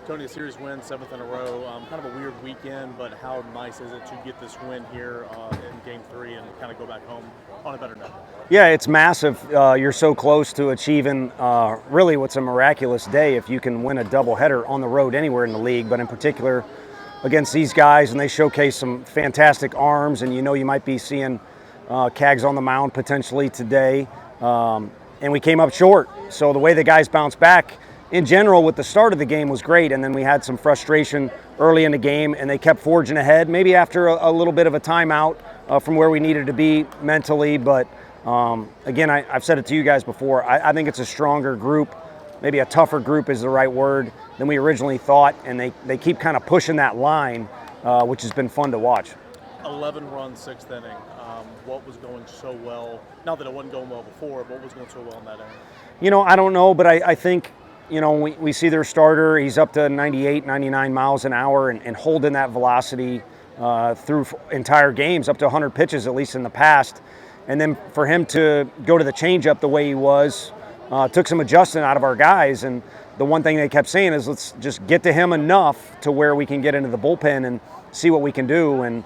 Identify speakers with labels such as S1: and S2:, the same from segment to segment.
S1: Tony, a series win, seventh in a row. Kind of a weird weekend, but how nice is it to get this win here in Game 3 and kind of go back home on a better note?
S2: Yeah, it's massive. You're so close to achieving really what's a miraculous day if you can win a doubleheader on the road anywhere in the league, but in particular against these guys, and they showcase some fantastic arms, and you might be seeing Cags on the mound potentially today, and we came up short. So the way the guys bounced back in general with the start of the game was great, and then we had some frustration early in the game, and they kept forging ahead, maybe after a little bit of a timeout from where we needed to be mentally, but again, I've said it to you guys before, I think it's a stronger group, maybe a tougher group is the right word, than we originally thought, and they keep kind of pushing that line, which has been fun to watch.
S1: 11 runs, sixth inning. What was going so well? Not that it wasn't going well before, but what was going so well in that inning?
S2: I don't know, but I think, we see their starter. He's up to 98, 99 miles an hour and holding that velocity through entire games, up to 100 pitches, at least in the past. And then for him to go to the changeup the way he was, took some adjustment out of our guys. And the one thing they kept saying is, let's just get to him enough to where we can get into the bullpen and see what we can do. And,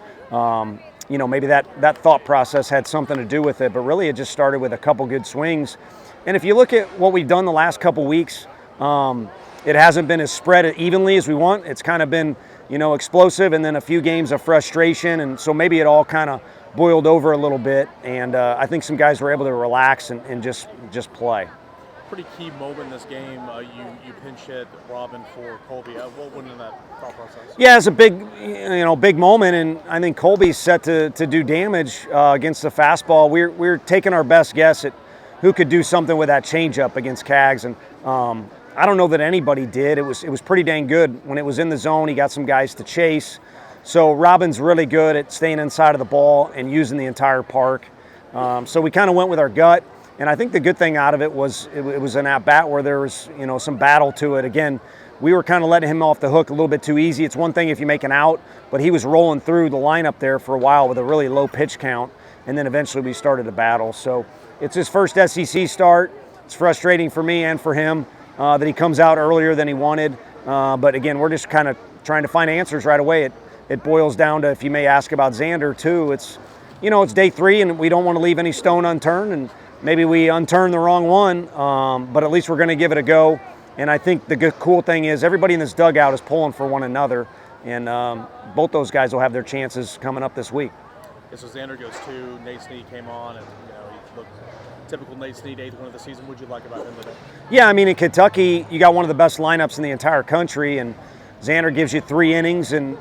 S2: maybe that thought process had something to do with it. But really, it just started with a couple good swings. And if you look at what we've done the last couple weeks, it hasn't been as spread evenly as we want. It's kind of been, explosive, and then a few games of frustration. And so maybe it all kind of boiled over a little bit. And I think some guys were able to relax and just play.
S1: Pretty key moment in this game. You pinch hit Robin for Colby. What went in that thought process?
S2: Yeah, it's a big moment, and I think Colby's set to do damage against the fastball. We're taking our best guess at who could do something with that changeup against Cags, and I don't know that anybody did. It was pretty dang good when it was in the zone. He got some guys to chase. So Robin's really good at staying inside of the ball and using the entire park. So we kind of went with our gut. And I think the good thing out of it was it was an at-bat where there was, some battle to it. Again, we were kind of letting him off the hook a little bit too easy. It's one thing if you make an out, but he was rolling through the lineup there for a while with a really low pitch count, and then eventually we started a battle. So it's his first SEC start. It's frustrating for me and for him that he comes out earlier than he wanted. But again, we're just kind of trying to find answers right away. It boils down to, if you may ask about Xander too, it's day 3 and we don't want to leave any stone unturned, and maybe we unturned the wrong one, but at least we're going to give it a go. And I think the cool thing is everybody in this dugout is pulling for one another, and both those guys will have their chances coming up this week.
S1: Yeah, so Xander goes 2, Nate Snead came on, and he looked typical Nate Snead, 8th win of the season. What would you like about him today?
S2: Yeah, I mean, in Kentucky, you got one of the best lineups in the entire country, and Xander gives you 3 innings and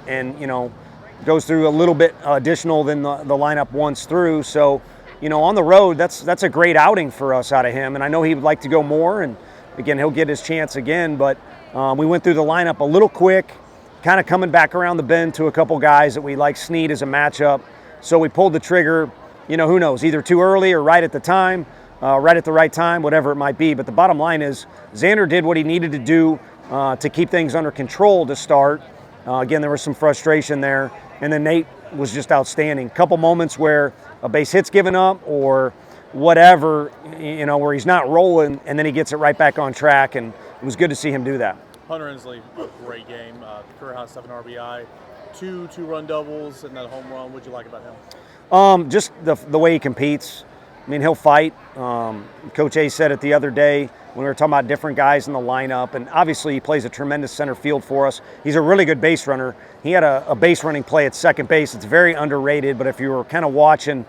S2: goes through a little bit additional than the lineup once through. So, on the road, that's a great outing for us out of him, and I know he would like to go more, and again, he'll get his chance again, but we went through the lineup a little quick, kind of coming back around the bend to a couple guys that we like Snead as a matchup, so we pulled the trigger, who knows, either too early or right at the time, right at the right time, whatever it might be, but the bottom line is Xander did what he needed to do to keep things under control to start. Again, there was some frustration there, and then Nate was just outstanding. Couple moments where a base hit's given up or whatever, where he's not rolling, and then he gets it right back on track, and it was good to see him do that.
S1: Hunter Inslee, a great game. Career high 7 RBI, 2 two-run doubles, and that home run. What'd you like about him?
S2: Just the way he competes. I mean, he'll fight. Coach A said it the other day when we were talking about different guys in the lineup, and obviously he plays a tremendous center field for us. He's a really good base runner. He had a base running play at second base. It's very underrated, but if you were kind of watching,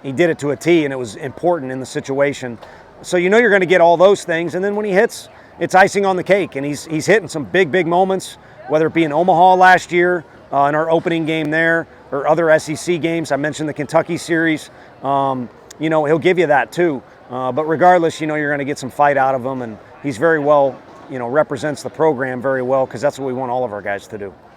S2: he did it to a T, and it was important in the situation. So you're going to get all those things, and then when he hits, it's icing on the cake, and he's hitting some big moments, whether it be in Omaha last year, in our opening game there, or other SEC games. I mentioned the Kentucky series. He'll give you that too. But regardless, you're going to get some fight out of him, and he's very well, represents the program very well, because that's what we want all of our guys to do.